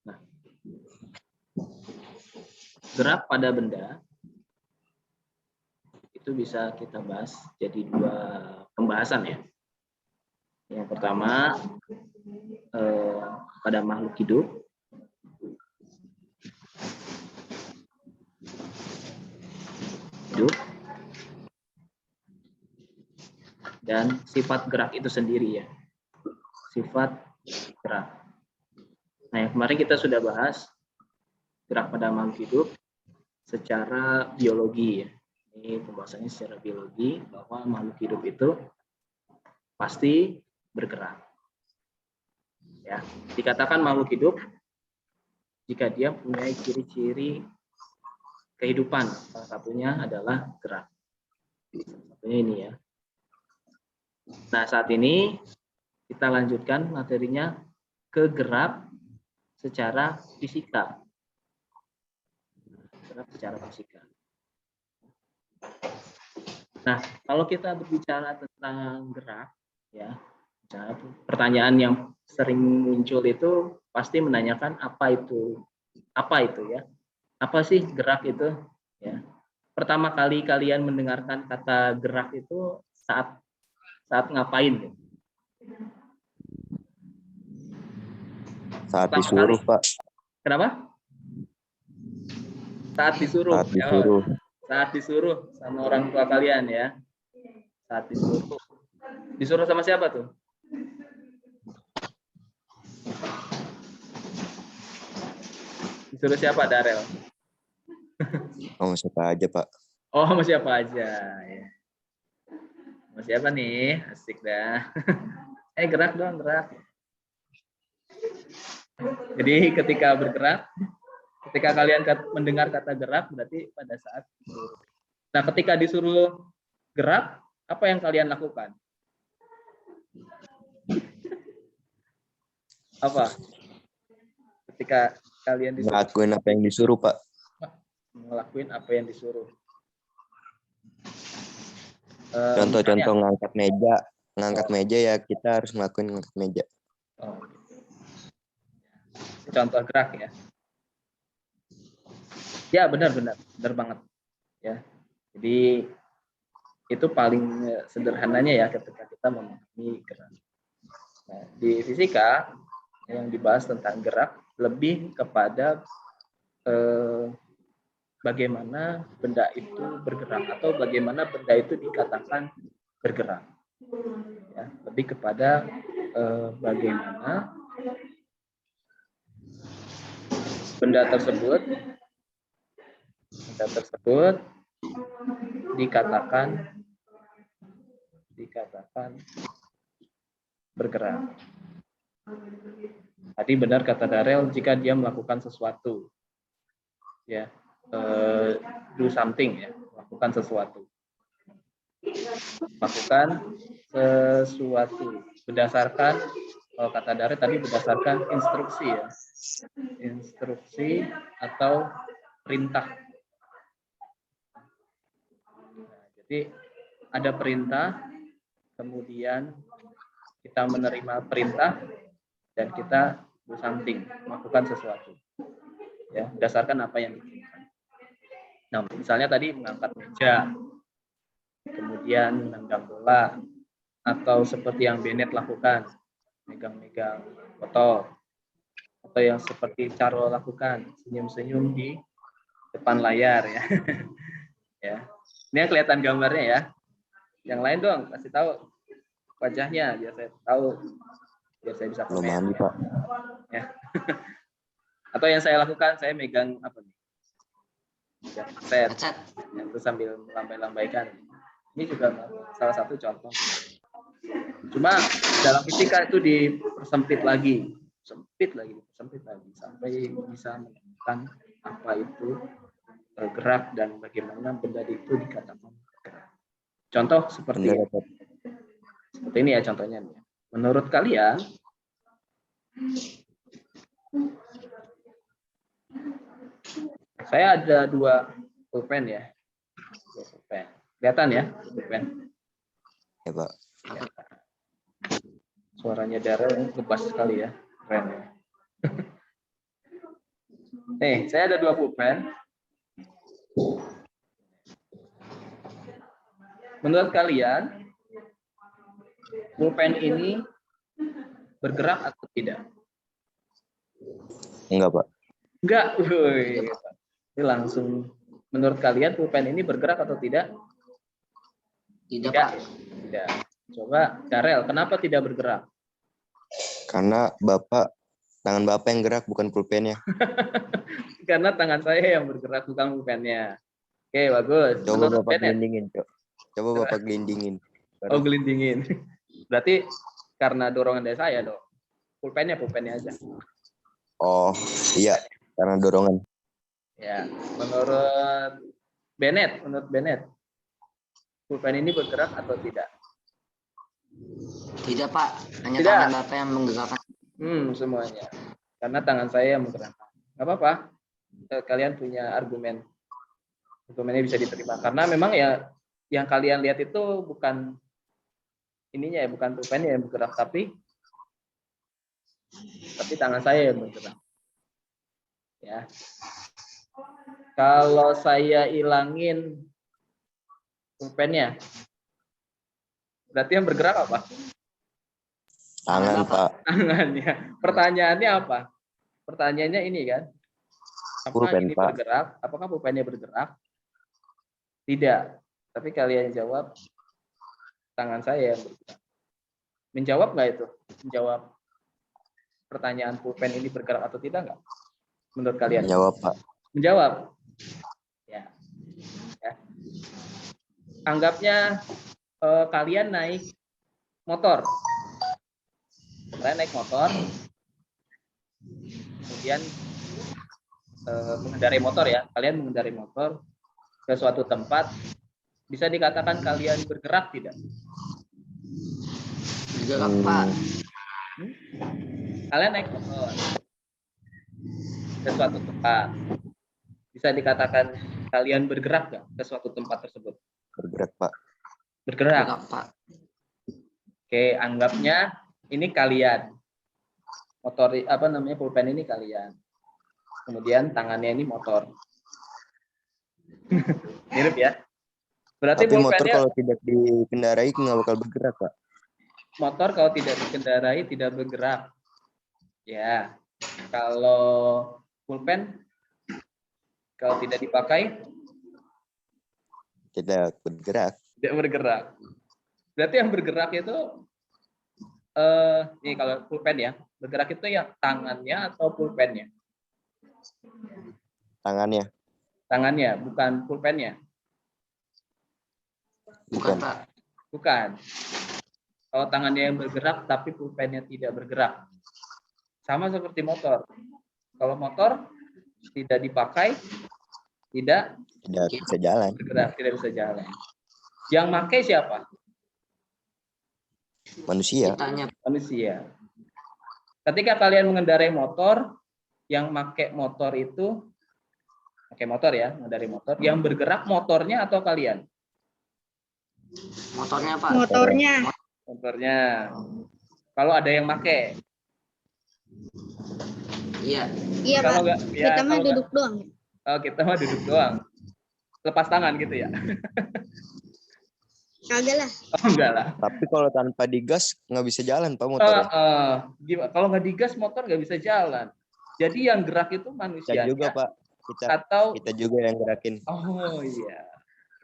Nah, gerak pada benda itu bisa kita bahas jadi 2 pembahasan ya. Yang pertama pada makhluk hidup. Dan sifat gerak itu sendiri ya. Sifat gerak. Nah, yang kemarin kita sudah bahas gerak pada makhluk hidup secara biologi ya. Ini pembahasannya secara biologi bahwa makhluk hidup itu pasti bergerak. Ya, dikatakan makhluk hidup jika dia punya ciri-ciri kehidupan. Salah satunya adalah gerak. Salah satunya ini ya. Nah, saat ini kita lanjutkan materinya ke gerak secara fisika. Gerak secara fisika. Nah, kalau kita berbicara tentang gerak, ya, pertanyaan yang sering muncul itu pasti menanyakan apa itu ya? Apa sih gerak itu? Ya. Pertama kali kalian mendengarkan kata gerak itu saat ngapain? Saat disuruh, Pak. Kenapa? Saat disuruh. Saat disuruh. Saat disuruh sama orang tua kalian ya. Saat disuruh. Disuruh sama siapa tuh? Disuruh siapa, Darel? Oh, siapa aja, Pak. Oh, sama siapa aja ya. Sama siapa nih? Asik dah. Gerak dong, gerak. Jadi ketika bergerak, ketika kalian mendengar kata gerak berarti pada saat disuruh. Nah, ketika disuruh gerak, apa yang kalian lakukan? Apa? Ketika kalian disuruh ngelakuin apa yang disuruh, Pak. Ngelakuin apa yang disuruh. Contoh-contoh ngangkat meja ya, kita harus ngelakuin ngangkat meja. Oh, contoh gerak ya. Ya, benar banget ya. Jadi itu paling sederhananya ya ketika kita memahami gerak. Nah, di fisika yang dibahas tentang gerak lebih kepada bagaimana benda itu bergerak atau bagaimana benda itu dikatakan bergerak. Ya, lebih kepada bagaimana benda tersebut dikatakan bergerak. Tadi benar kata Darel, jika dia melakukan sesuatu, ya, do something, ya, melakukan sesuatu berdasarkan, kalau kata Darel tadi berdasarkan instruksi, ya, instruksi atau perintah. Nah, jadi ada perintah, kemudian kita menerima perintah dan kita do something, melakukan sesuatu, ya, berdasarkan apa yang diperintahkan. Nah, misalnya tadi mengangkat meja, kemudian menendang bola, atau seperti yang Bennett lakukan, megang-megang botol, atau yang seperti Carlo lakukan, senyum-senyum di depan layar, ya. Ya, ini kelihatan gambarnya ya. Yang lain dong, kasih tahu wajahnya biar saya tahu, biar saya bisa komen, Pak. Ya. Atau yang saya lakukan, saya megang apa nih? Set. Ya, itu sambil melambai-lambaikan. Ini juga salah satu contoh. Cuma dalam fisika itu dipersempit lagi sampai bisa menemukan apa itu gerak dan bagaimana benda itu dikatakan bergerak. Contoh seperti ini ya contohnya. Menurut kalian, saya ada 2 pulpen ya. 2 pulpen. Kelihatan ya, pulpen? Ya, Pak. Ya. Suaranya Darel ngebas sekali ya. Keren ya. Nih, saya ada 2 pulpen. Menurut kalian, pulpen ini bergerak atau tidak? Enggak, Pak. Enggak. Woi. Ini langsung. Menurut kalian, pulpen ini bergerak atau tidak? Tidak, Pak. Tidak. Coba, Darel, kenapa tidak bergerak? Karena tangan Bapak yang gerak, bukan pulpennya. Karena tangan saya yang bergerak, bukan pulpennya. Oke, bagus. Coba Menurut Bapak Bennett? gelindingin, Cok. Coba Bapak gelindingin. Oh, gelindingin. Berarti karena dorongan dari saya dong. Pulpennya aja. Oh, iya. Karena dorongan. Ya, menurut Bennett, pulpen ini bergerak atau tidak? Tidak, Pak. Hanya Tidak. tangan Bapak yang menggerakkan. Semuanya. Karena tangan saya yang bergerakkan. Nggak apa-apa. Kalian punya argumen. Argumennya bisa diterima. Karena memang ya yang kalian lihat itu bukan ininya ya, bukan pulpennya yang bergerak, tapi tangan saya yang bergerak. Ya. Kalau saya ilangin pulpennya, berarti yang bergerak apa? Tangan, Pak. Tangannya. Pertanyaannya apa? Pertanyaannya ini kan. Apakah Pulpen, ini Pak. bergerak? Apakah pulpennya bergerak? Tidak. Tapi kalian jawab tangan saya yang bergerak. Menjawab nggak itu? Menjawab pertanyaan pulpen ini bergerak atau tidak nggak? Menurut kalian? Menjawab, Pak. Menjawab. Ya. Anggapnya kalian naik motor. Kalian naik motor, kemudian mengendarai motor ya. Kalian mengendarai motor ke suatu tempat, bisa dikatakan kalian bergerak tidak? Bergerak, Pak. Kalian naik motor ke suatu tempat, bisa dikatakan kalian bergerak nggak ke suatu tempat tersebut? Bergerak, Pak. Bergerak. Bergerak, Pak. Oke, anggapnya ini kalian. Motor pulpen ini kalian. Kemudian tangannya ini motor. Mirip ya. Berarti Tapi motor pulpennya, kalau tidak dikendarai nggak bakal bergerak, Pak. motor kalau tidak dikendarai tidak bergerak. Ya. Kalau pulpen kalau tidak dipakai Tidak bergerak. tidak bergerak. Berarti yang bergerak itu ini kalau pulpen ya, bergerak itu yang tangannya atau pulpennya? Tangannya. Tangannya, bukan pulpennya. Bukan, Pak. Bukan. Kalau tangannya yang bergerak tapi pulpennya tidak bergerak. Sama seperti motor. Kalau motor tidak dipakai, tidak bisa jalan. Bergerak, tidak bisa jalan. Yang pakai siapa? Manusia. Manusia. Ketika kalian mengendarai motor, yang pakai motor itu mengendarai motor, yang bergerak motornya atau kalian? Motornya, Pak. Motornya. Kalau ada yang pakai? Iya. Iya, Kalau Pak. enggak, ya, Kita mah duduk doang. Oh, kita mah duduk doang. Lepas tangan gitu ya? Kagak lah. Oh, enggak lah. Tapi kalau tanpa digas nggak bisa jalan, Pak, motornya. Gimana? Kalau nggak digas motor nggak bisa jalan. Jadi yang gerak itu manusia. Kita juga, Pak. Kita juga yang gerakin. Oh iya.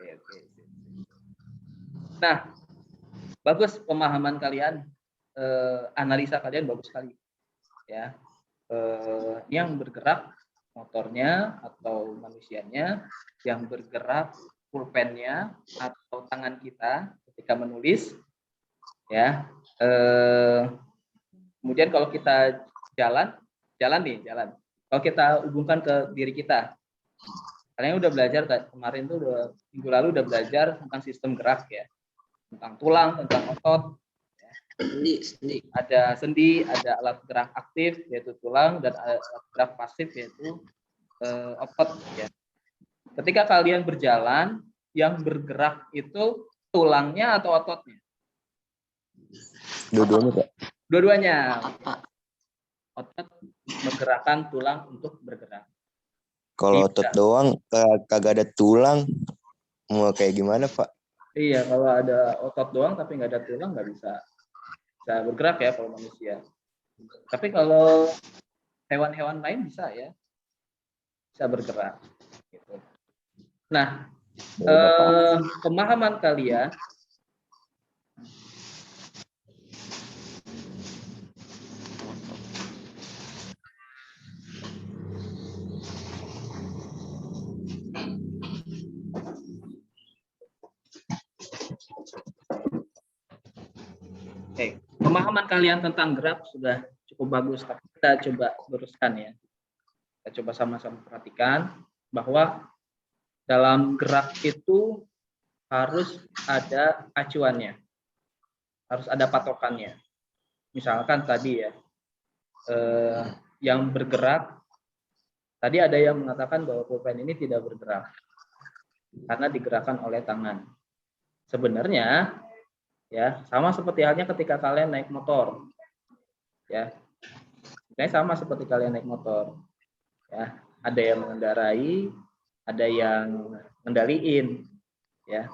Oke. Nah, bagus pemahaman kalian, analisa kalian bagus sekali. Ya, yang bergerak motornya atau manusianya, yang bergerak pulpennya atau tangan kita ketika menulis. Ya, kemudian kalau kita jalan. Kalau kita hubungkan ke diri kita, kalian udah belajar kemarin tuh minggu lalu udah belajar tentang sistem gerak ya, tentang tulang, tentang otot. Ya. Sendi. Ada sendi, ada alat gerak aktif yaitu tulang dan alat gerak pasif yaitu otot. Ya. Ketika kalian berjalan, yang bergerak itu tulangnya atau ototnya? Dua-duanya, Pak. Dua-duanya. Otot, Pak. Otot menggerakkan tulang untuk bergerak. Kalau otot doang kagak ada tulang, mau kayak gimana Pak? Iya, kalau ada otot doang tapi nggak ada tulang nggak bisa bergerak ya kalau manusia. Tapi kalau hewan-hewan lain bisa ya, bisa bergerak. Gitu. Nah, Ya udah Pak. pemahaman kalian pemahaman kalian tentang gerak sudah cukup bagus. Tapi kita coba luruskan ya. Kita coba sama-sama perhatikan bahwa dalam gerak itu harus ada acuannya, harus ada patokannya. Misalkan tadi ya, yang bergerak, tadi ada yang mengatakan bahwa pulpen ini tidak bergerak karena digerakkan oleh tangan. Sebenarnya ya sama seperti halnya ketika kalian naik motor, ya, ini sama seperti kalian naik motor, ya, ada yang mengendarai, ada yang ngendaliin, ya,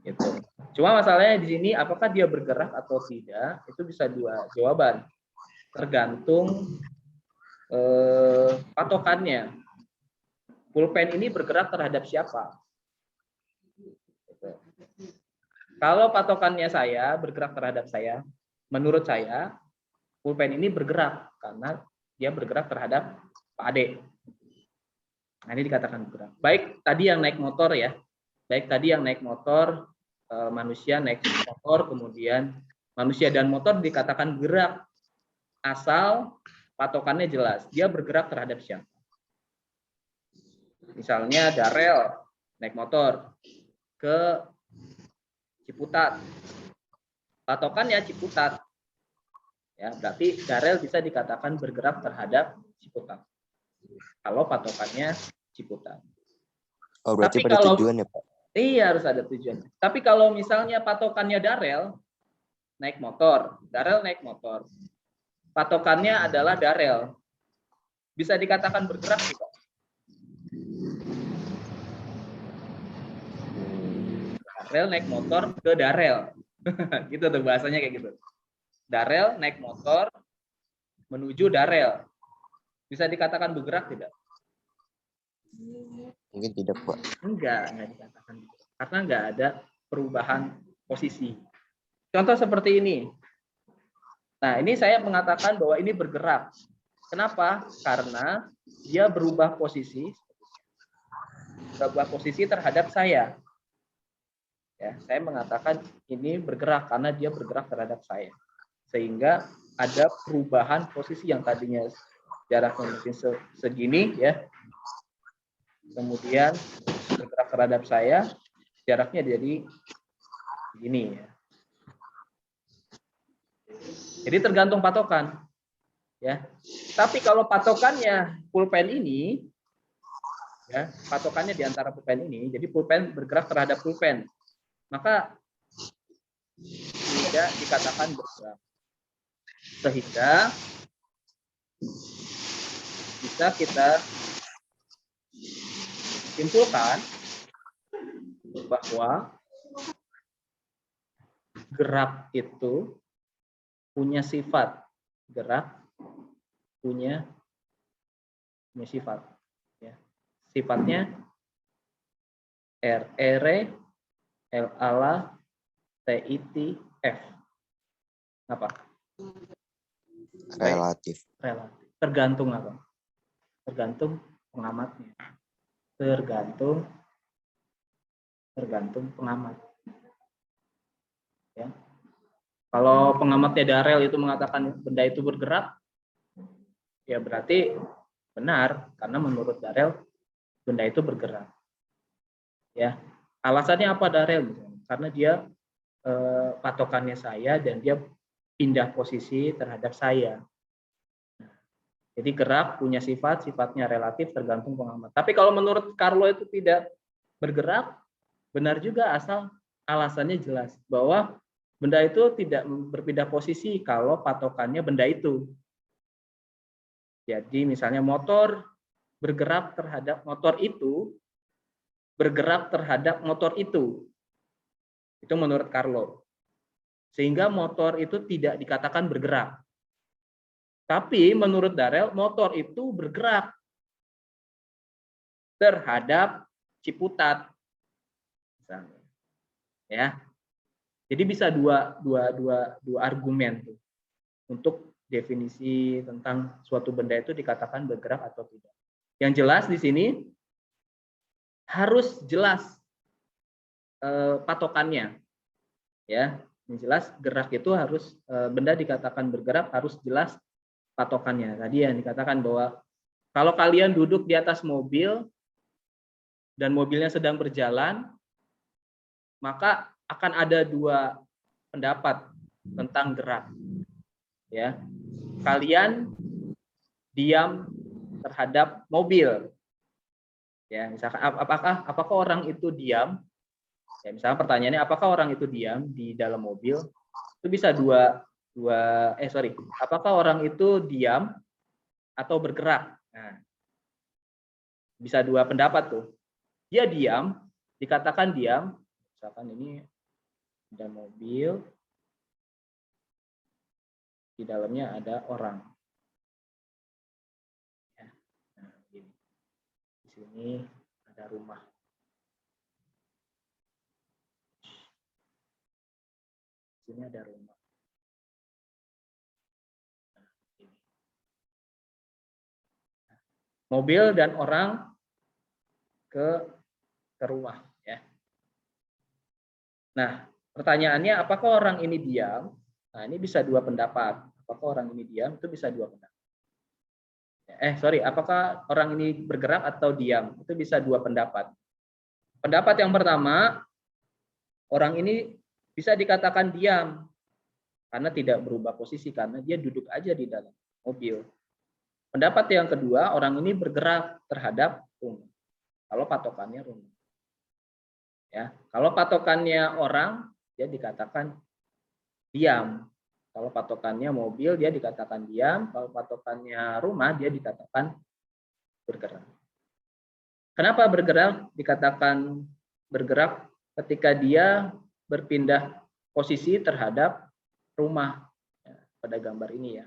gitu. Cuma masalahnya di sini apakah dia bergerak atau tidak itu bisa dua jawaban, tergantung patokannya. Pulpen ini bergerak terhadap siapa? Gitu. Kalau patokannya saya bergerak terhadap saya, menurut saya pulpen ini bergerak karena dia bergerak terhadap Pak Ade. Nah, ini dikatakan bergerak. Baik tadi yang naik motor ya, baik tadi yang naik motor, manusia naik motor, kemudian manusia dan motor dikatakan gerak asal patokannya jelas. Dia bergerak terhadap siapa? Misalnya Darel naik motor ke Ciputat, patokannya Ciputat, ya berarti Darel bisa dikatakan bergerak terhadap Ciputat. Kalau patokannya Ciputat. Oh berarti Tapi pada kalau, tujuan ya Pak? Iya harus ada tujuan. Tapi kalau misalnya patokannya Darel naik motor, Darel naik motor, patokannya adalah Darel, bisa dikatakan bergerak tidak? Darel naik motor ke Darel, gitu tuh bahasanya kayak gitu. Darel naik motor menuju Darel, bisa dikatakan bergerak tidak? Mungkin tidak Pak. Enggak dikatakan bergerak, karena enggak ada perubahan posisi. Contoh seperti ini. Nah, ini saya mengatakan bahwa ini bergerak. Kenapa? Karena dia berubah posisi terhadap saya. Ya, saya mengatakan ini bergerak karena dia bergerak terhadap saya. Sehingga ada perubahan posisi yang tadinya jaraknya mungkin segini ya. Kemudian bergerak terhadap saya, jaraknya jadi begini ya. Jadi tergantung patokan. Ya. Tapi kalau patokannya pulpen ini ya, patokannya di antara pulpen ini, jadi pulpen bergerak terhadap pulpen, maka tidak dikatakan bergerak. Sehingga bisa kita simpulkan bahwa gerak itu punya sifat. Gerak punya sifat. Ya. Sifatnya RR, LALA, TIT, F. Apa? Relatif. Relatif. Tergantung apa? Tergantung pengamatnya. Tergantung pengamat. Ya. Kalau pengamatnya Darel itu mengatakan benda itu bergerak, ya berarti benar karena menurut Darel benda itu bergerak. Ya, alasannya apa Darel? Karena dia patokannya saya dan dia pindah posisi terhadap saya. Jadi gerak punya sifatnya relatif tergantung pengamat. Tapi kalau menurut Carlo itu tidak bergerak, benar juga asal alasannya jelas bahwa benda itu tidak berpindah posisi kalau patokannya benda itu. Jadi misalnya motor bergerak terhadap motor itu, bergerak terhadap motor itu. Itu menurut Carlo. Sehingga motor itu tidak dikatakan bergerak. Tapi menurut Darrell, motor itu bergerak terhadap Ciputat. Misalnya. Ya. Jadi bisa dua argumen tuh untuk definisi tentang suatu benda itu dikatakan bergerak atau tidak. Yang jelas di sini harus jelas patokannya, ya. Yang jelas gerak itu harus benda dikatakan bergerak harus jelas patokannya. Tadi yang dikatakan bahwa kalau kalian duduk di atas mobil dan mobilnya sedang berjalan, maka akan ada dua pendapat tentang gerak. Ya, kalian diam terhadap mobil. Ya, misalkan apakah orang itu diam? Ya, misalnya pertanyaannya apakah orang itu diam di dalam mobil? Itu bisa apakah orang itu diam atau bergerak? Nah, bisa dua pendapat tuh. Dia diam, dikatakan diam. Misalkan ini ada mobil, di dalamnya ada orang. Ya. Nah, ini. Di sini ada rumah. Di sini ada rumah. Nah, ini. Mobil dan orang ke rumah. Ya. Nah, pertanyaannya apakah orang ini diam? Nah, ini bisa dua pendapat. Apakah orang ini diam? Itu bisa dua pendapat. Apakah orang ini bergerak atau diam? Itu bisa dua pendapat. Pendapat yang pertama, orang ini bisa dikatakan diam karena tidak berubah posisi karena dia duduk aja di dalam mobil. Pendapat yang kedua, orang ini bergerak terhadap rumah. Kalau patokannya rumah. Ya, kalau patokannya orang, dia dikatakan diam. Kalau patokannya mobil, dia dikatakan diam. Kalau patokannya rumah, dia dikatakan bergerak. Kenapa bergerak? Dikatakan bergerak ketika dia berpindah posisi terhadap rumah. Ya, pada gambar ini ya.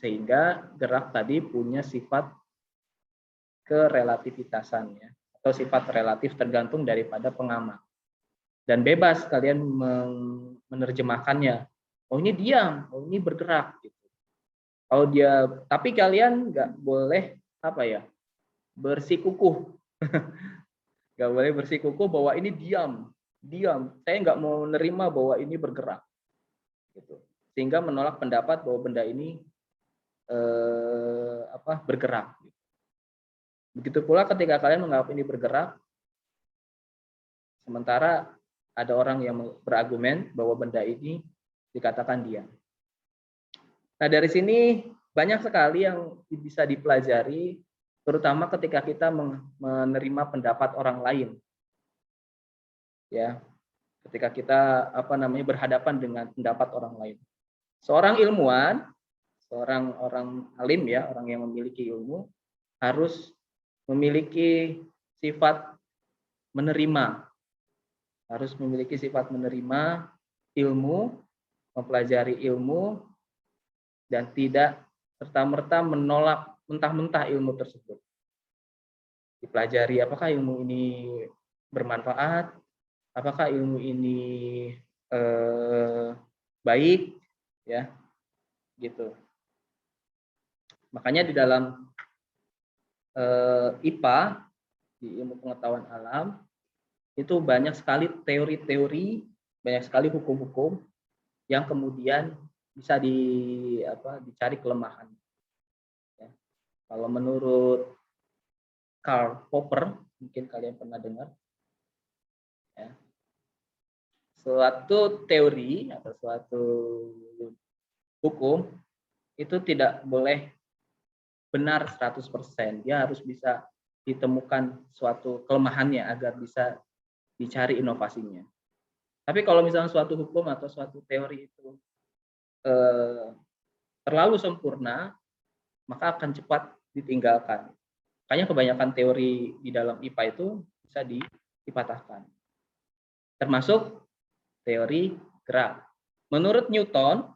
Sehingga gerak tadi punya sifat kerelativitasan ya, atau sifat relatif tergantung daripada pengamat. Dan bebas kalian menerjemahkannya. Oh ini diam, oh ini bergerak. Gitu. Kalau dia, tapi kalian nggak boleh bersikukuh, nggak boleh bersikukuh bahwa ini diam. Saya nggak mau menerima bahwa ini bergerak. Gitu. Sehingga menolak pendapat bahwa benda ini bergerak. Begitu pula ketika kalian menganggap ini bergerak, sementara ada orang yang berargumen bahwa benda ini dikatakan diam. Nah, dari sini banyak sekali yang bisa dipelajari, terutama ketika kita menerima pendapat orang lain. Ya, ketika kita berhadapan dengan pendapat orang lain. Seorang ilmuwan, seorang orang alim ya, orang yang memiliki ilmu harus memiliki sifat menerima. Harus memiliki sifat menerima ilmu, mempelajari ilmu, dan tidak serta-merta menolak mentah-mentah ilmu tersebut. Dipelajari apakah ilmu ini bermanfaat, apakah ilmu ini baik, ya, gitu. Makanya di dalam IPA, di ilmu pengetahuan alam, itu banyak sekali teori-teori, banyak sekali hukum-hukum yang kemudian bisa dicari kelemahan. Ya. Kalau menurut Karl Popper, mungkin kalian pernah dengar, ya, suatu teori atau suatu hukum itu tidak boleh benar 100%. Dia harus bisa ditemukan suatu kelemahannya agar bisa dicari inovasinya. Tapi kalau misalnya suatu hukum atau suatu teori itu terlalu sempurna, maka akan cepat ditinggalkan. Makanya kebanyakan teori di dalam IPA itu bisa dipatahkan. Termasuk teori gerak. Menurut Newton,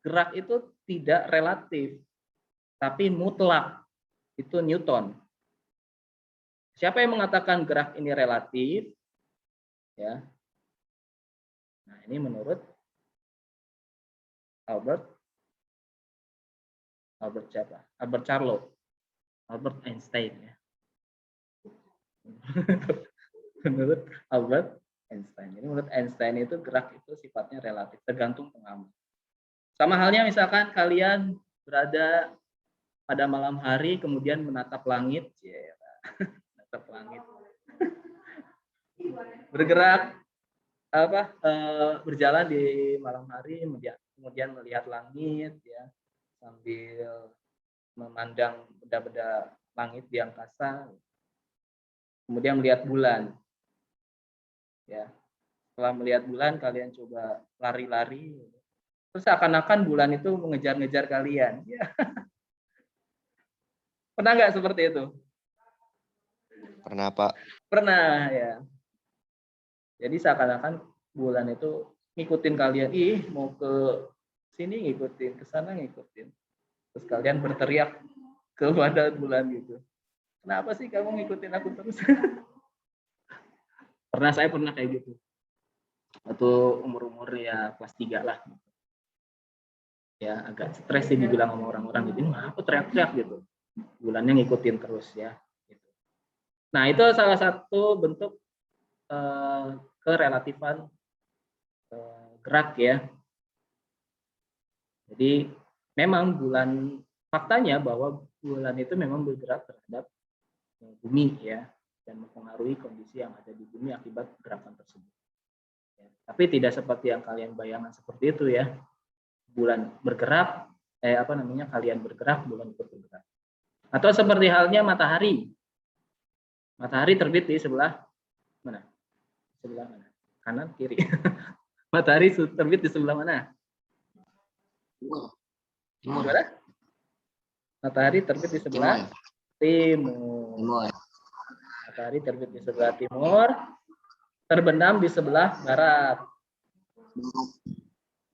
gerak itu tidak relatif, tapi mutlak. Itu Newton. Siapa yang mengatakan gerak ini relatif? Ya. Nah, ini menurut Albert siapa? Albert Charlotte. Albert Einstein ya. Menurut Albert Einstein. Jadi menurut Einstein itu gerak itu sifatnya relatif, tergantung pengamat. Sama halnya misalkan kalian berada pada malam hari kemudian menatap langit, ya, menatap langit, bergerak berjalan di malam hari, kemudian melihat langit, ya, sambil memandang benda-benda langit di angkasa, kemudian melihat bulan. Ya, setelah melihat bulan kalian coba lari-lari, terus seakan-akan bulan itu mengejar-ngejar kalian. Ya. Pernah nggak seperti itu? Pernah, Pak. Pernah ya. Jadi seakan-akan bulan itu ngikutin kalian, mau ke sini ngikutin, ke sana ngikutin. Terus kalian berteriak kepada bulan gitu. Kenapa sih kamu ngikutin aku terus? Saya pernah kayak gitu. Atau umur-umur ya kelas 3 lah. Ya agak stres sih dibilang sama orang-orang gitu. Aku teriak-teriak gitu. Bulannya ngikutin terus ya. Gitu. Nah itu salah satu bentuk kerelatifan gerak ya. Jadi memang faktanya bahwa bulan itu memang bergerak terhadap bumi ya, dan mempengaruhi kondisi yang ada di bumi akibat gerakan tersebut. Ya, tapi tidak seperti yang kalian bayangkan seperti itu ya. Bulan bergerak, kalian bergerak, bulan ikut bergerak. Atau seperti halnya matahari. Matahari terbit di sebelah mana? Sebelah mana? Kanan, kiri. Matahari terbit di sebelah mana? Timur. Matahari terbit di sebelah timur. Matahari terbit di sebelah timur, terbenam di sebelah barat.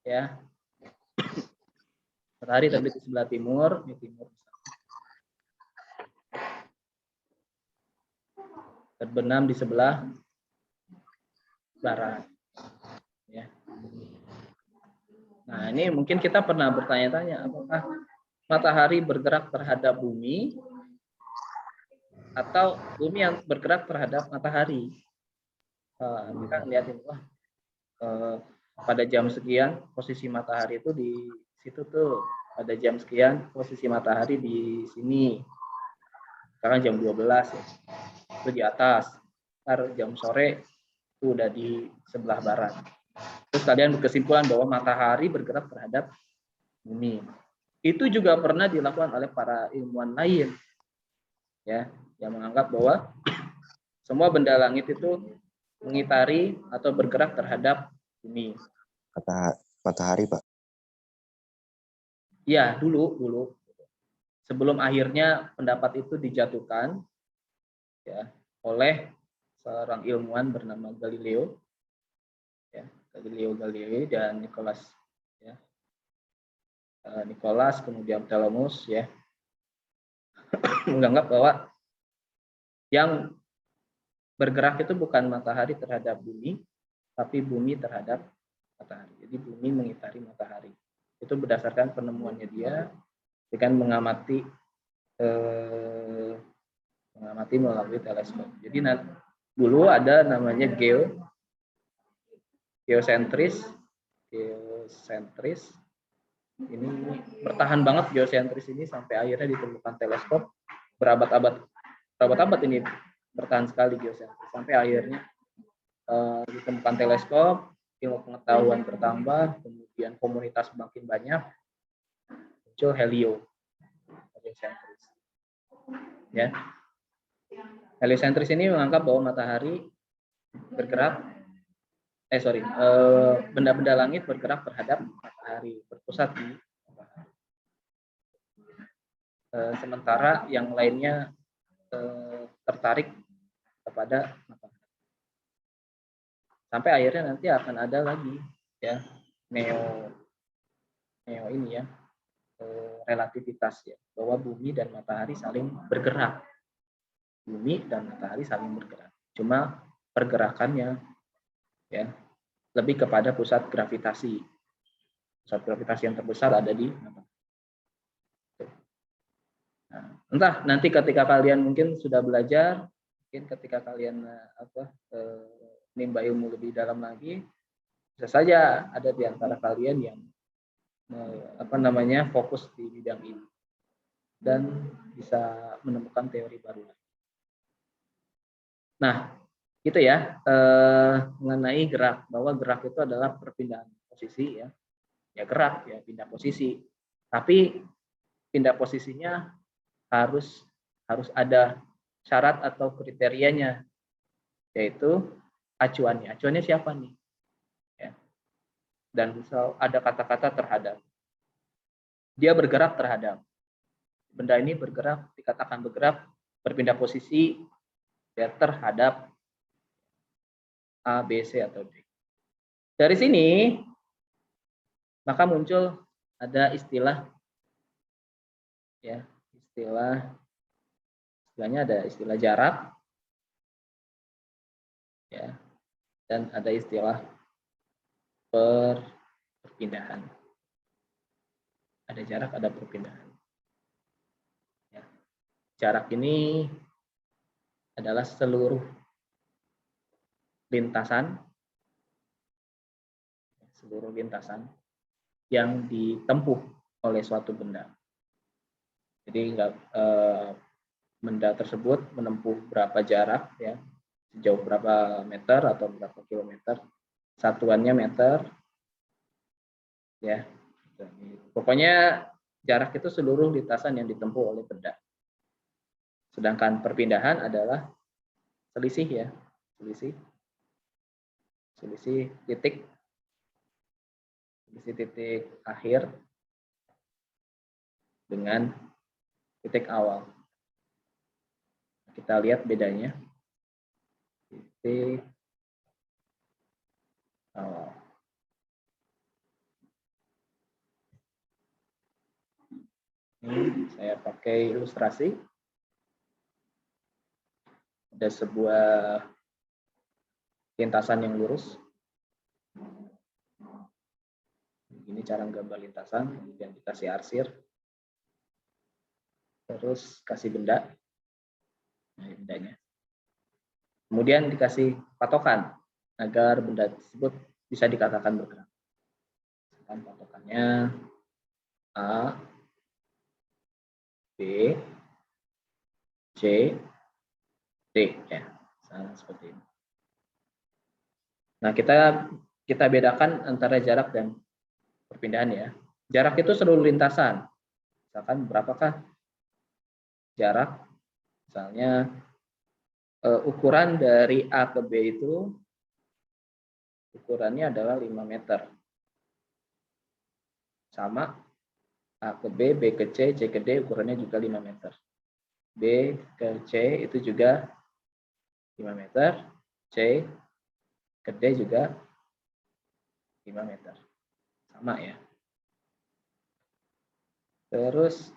Ya. Matahari terbit di sebelah timur, di timur. Terbenam di sebelah barat. Ya. Nah, ini mungkin kita pernah bertanya-tanya, apakah matahari bergerak terhadap bumi atau bumi yang bergerak terhadap matahari? Kita lihatin, pada jam sekian posisi matahari itu di situ tuh, pada jam sekian posisi matahari di sini. Sekarang jam 12 ya, itu di atas. Ntar jam sore itu udah di sebelah barat. Terus kalian berkesimpulan bahwa matahari bergerak terhadap bumi. Itu juga pernah dilakukan oleh para ilmuwan lain, ya, yang menganggap bahwa semua benda langit itu mengitari atau bergerak terhadap bumi. Matahari, Pak. Ya, dulu. Sebelum akhirnya pendapat itu dijatuhkan ya oleh seorang ilmuwan bernama Galileo, ya, Galileo Galilei dan Nicholas, ya. Nicholas kemudian Ptolemus ya menganggap bahwa yang bergerak itu bukan matahari terhadap bumi, tapi bumi terhadap matahari. Jadi bumi mengitari matahari. Itu berdasarkan penemuannya dia dengan mengamati melalui teleskop. Jadi dulu ada namanya geosentris. Ini bertahan banget geosentris ini sampai akhirnya ditemukan teleskop. Berabad-abad ini bertahan sekali geosentris sampai akhirnya ditemukan teleskop, ilmu pengetahuan bertambah, kemudian komunitas makin banyak, muncul heliocentris. Ya, heliocentris ini menganggap bahwa matahari bergerak, benda-benda langit bergerak terhadap matahari, berpusat di matahari. sementara yang lainnya tertarik kepada matahari. Sampai akhirnya nanti akan ada lagi ya neo ini ya relativitas ya, bahwa bumi dan matahari saling bergerak. Bumi dan matahari saling bergerak. Cuma pergerakannya ya lebih kepada pusat gravitasi. Pusat gravitasi yang terbesar ada di matahari. Nah, entah nanti ketika kalian mungkin sudah belajar, mungkin ketika kalian menimba ilmu lebih dalam lagi, bisa saja ada di antara kalian yang fokus di bidang ini dan bisa menemukan teori baru. Nah, gitu ya mengenai gerak, bahwa gerak itu adalah perpindahan posisi ya gerak ya pindah posisi, tapi pindah posisinya harus ada syarat atau kriterianya, yaitu acuannya. Acuannya siapa nih? Ya. Dan misal ada kata-kata terhadap. Dia bergerak terhadap. Benda ini bergerak, dikatakan bergerak, berpindah posisi ya, terhadap A, B, C, atau D. Dari sini, maka muncul ada istilahnya ada istilah jarak ya, dan ada istilah perpindahan. Ada jarak, ada perpindahan. Ya. Jarak ini adalah seluruh lintasan yang ditempuh oleh suatu benda. Jadi benda tersebut menempuh berapa jarak ya, sejauh berapa meter atau berapa kilometer, satuannya meter ya. Pokoknya jarak itu seluruh lintasan yang ditempuh oleh benda. Sedangkan perpindahan adalah selisih ya, selisih titik akhir dengan titik awal. Kita lihat bedanya. Titik awal. Ini saya pakai ilustrasi. Ada sebuah lintasan yang lurus. Ini cara gambar lintasan, kemudian dikasih arsir. Terus kasih benda. Nah, bendanya. Kemudian dikasih patokan agar benda tersebut bisa dikatakan bergerak. Patokannya A, B, C, D ya, seperti ini. Nah, kita bedakan antara jarak dan perpindahan ya. Jarak itu seluruh lintasan. Misalkan berapakah jarak? Misalnya ukuran dari A ke B itu ukurannya adalah 5 meter. Sama A ke B, B ke C, C ke D ukurannya juga 5 meter. B ke C itu juga 5 meter, C ke D juga 5 meter. Sama ya. Terus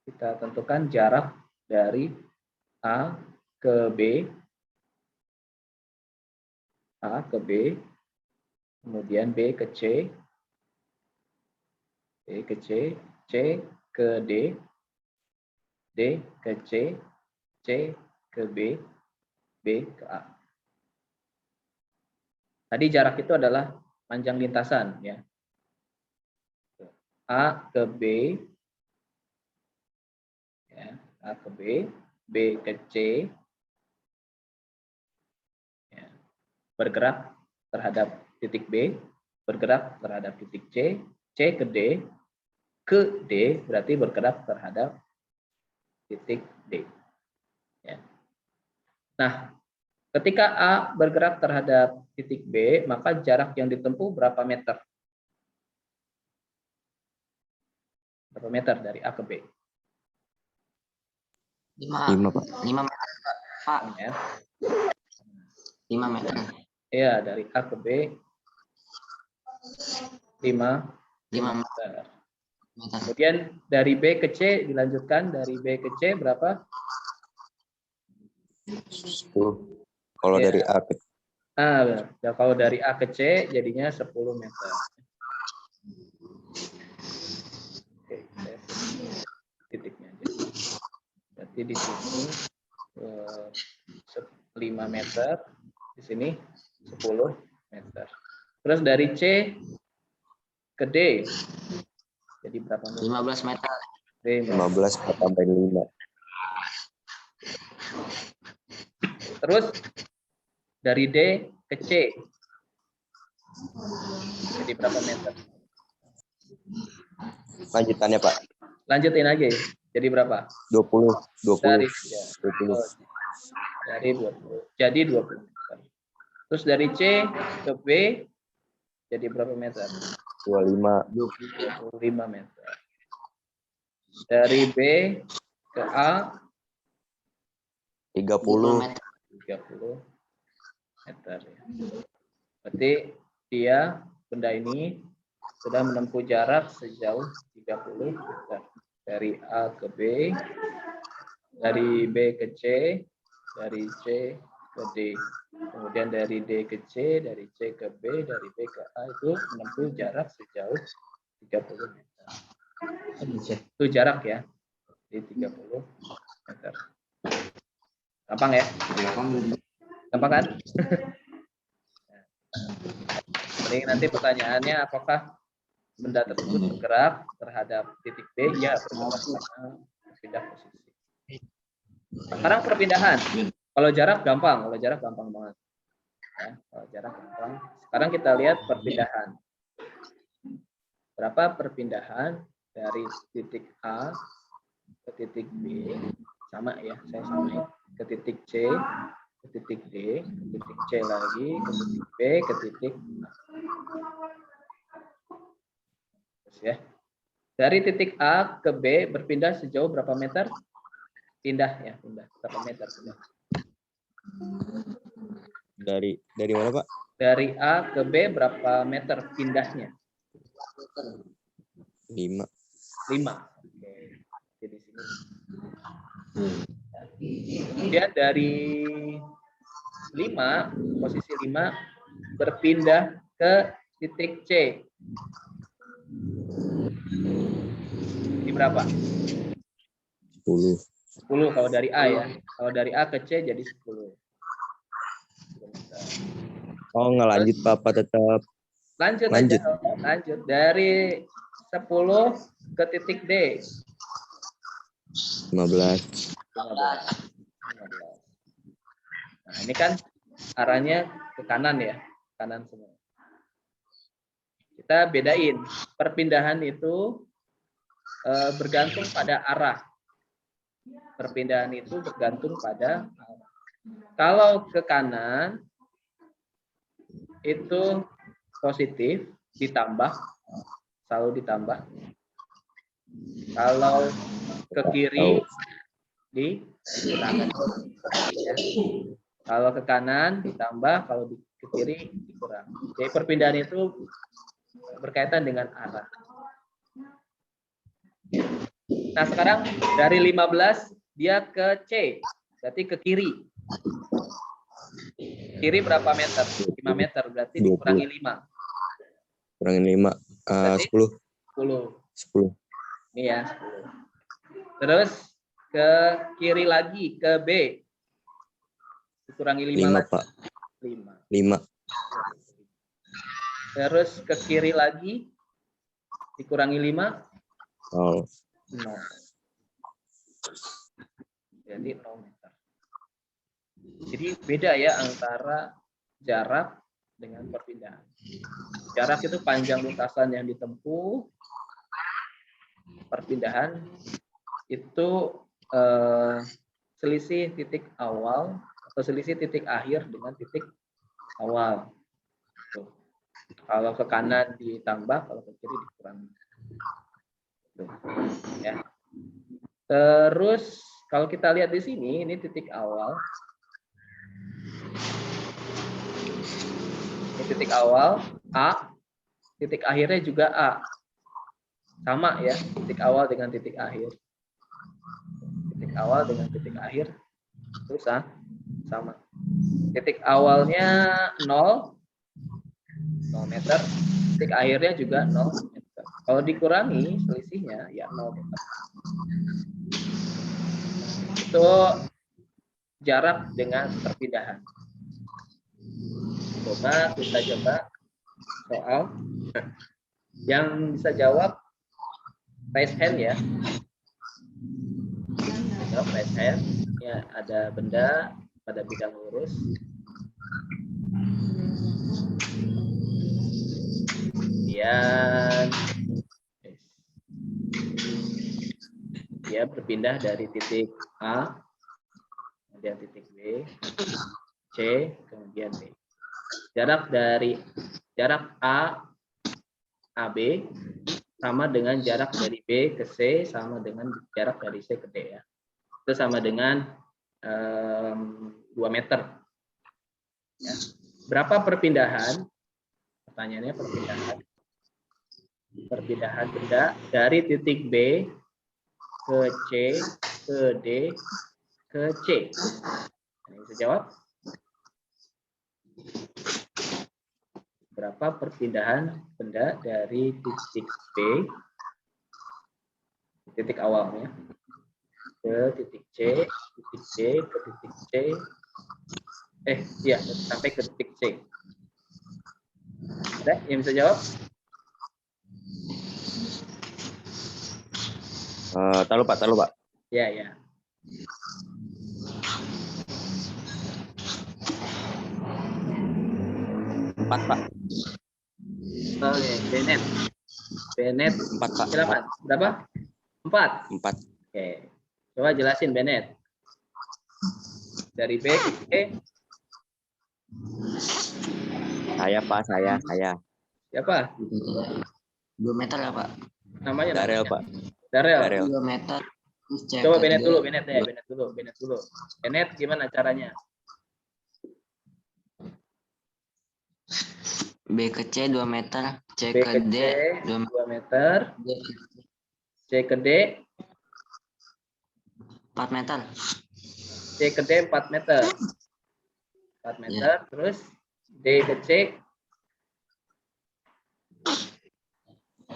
kita tentukan jarak dari A ke B, kemudian B ke C, B ke C, C ke D, D ke C, C ke B, B ke A. Tadi jarak itu adalah panjang lintasan ya. A ke B, ya, A ke B, B ke C, ya, bergerak terhadap titik B, bergerak terhadap titik C, C ke D berarti bergerak terhadap titik D. Ya. Nah, ketika A bergerak terhadap titik B, maka jarak yang ditempuh berapa meter? Berapa meter dari A ke B? 5, Pak. 5 meter, Pak. Ya. 5 meter. Iya, dari A ke B 5 5 meter. meter. Kemudian dari B ke C dilanjutkan, dari B ke C berapa? 10. Kalau Ya. dari A ke Benar. Ya, kalau dari A ke C jadinya 10 meter. Oke, saya titiknya aja. Berarti di sini 5 meter, di sini 10 meter. Terus dari C ke D jadi berapa meter? 15 meter. D 15 tambahin 5. Terus dari D ke C jadi berapa meter? Lanjutannya, Pak. Lanjutin aja ya. Jadi berapa? 20. Dari 20. dari 20. Jadi 20 meter. Terus dari C ke B jadi berapa meter? 25. 25 meter. Dari B ke A 30. 30 meter. Berarti dia, benda ini sudah menempuh jarak sejauh 30 meter. Dari A ke B, dari B ke C, dari C ke D. Kemudian dari D ke C, dari C ke B, dari B ke A itu menempuh jarak sejauh 30 meter. Itu jarak ya, di 30 meter. Gampang ya? Gampang kan? Jadi nanti pertanyaannya apakah benda tersebut bergerak terhadap titik B? Ya, bergerak karena berpindah posisi. Sekarang perpindahan. Kalau jarak gampang, banget. Ya, kalau jarak gampang. Sekarang kita lihat perpindahan. Berapa perpindahan dari titik A ke titik B? Sama ya, saya samain. Ke titik C, ke titik D, ke titik C lagi, ke titik B, ke titik A. Terus ya. Dari titik A ke B berpindah sejauh berapa meter? Pindah berapa meter? Pindah. Dari mana, Pak? Dari A ke B berapa meter pindahnya? 5. 5. Oke. Jadi sini. Kemudian dari 5, posisi 5 berpindah ke titik C. Ini berapa? 10. 10 kalau dari A ya. Kalau dari A ke C jadi 10. Oh, nggak lanjut, Papa tetap. Lanjut. Dari 10 ke titik D. 15. Nah, ini kan arahnya ke kanan ya. Kanan semua. Kita bedain. Perpindahan itu bergantung pada arah. Perpindahan itu bergantung pada arah. Kalau ke kanan itu positif, ditambah, selalu ditambah. Kalau ke kiri dikurangi. Ya. Kalau ke kanan ditambah, kalau ke kiri dikurangi. Jadi perpindahan itu berkaitan dengan arah. Nah, sekarang dari 15 dia ke C, berarti ke kiri. Kiri berapa meter? 5 meter, berarti dikurangi 5. Kurangin 5. 10. 10. Ini ya, 10. Terus ke kiri lagi, ke B. Dikurangi 5 lagi. Pak. 5. Terus ke kiri lagi, dikurangi 5. 0. Jadi 0 meter. Jadi beda ya antara jarak dengan perpindahan. Jarak itu panjang lintasan yang ditempuh. Perpindahan itu selisih titik awal atau selisih titik akhir dengan titik awal. Tuh. Kalau ke kanan ditambah, kalau ke kiri dikurangi. Tuh. Ya. Terus Kalau kita lihat di sini, ini titik awal. Ini titik awal A, titik akhirnya juga A. Sama ya, titik awal dengan titik akhir. Titik awal dengan titik akhir itu sama. Titik awalnya 0 meter, titik akhirnya juga 0 meter. Kalau dikurangi selisihnya ya 0 meter. Itu jarak dengan perpindahan. Kita coba soal yang bisa jawab raise hand ya. Jawab raise hand. Ya, ada benda pada bidang lurus. Kemudian dia berpindah dari titik A, kemudian titik B, C, kemudian D. Jarak A, AB sama dengan jarak dari B ke C sama dengan jarak dari C ke D ya. Itu sama dengan 2 meter. Ya. Berapa perpindahan? Pertanyaannya perpindahan benda dari titik B ke C, ke D, ke C. Nah, bisa jawab? Berapa perpindahan benda dari titik B, titik awalnya, ke titik C, titik D, ke titik C, sampai ke titik C. Ada yang bisa jawab? Tahu Pak. Ya. Empat Pak. Oke, Bennett 4 Pak. Silakan. Berapa? 4. Oke. Coba jelasin Bennett. Dari B ke C. Saya Pak, saya. Siapa? 2 meter ya Pak. Namanya? Darel Pak. Darel. 2 meter. Coba Bennett dulu. Bennett gimana caranya? B ke C 2 meter, C B ke D 2 meter, C ke D 4 meter. C ke D 4 meter. 4 meter, ya. Terus D ke C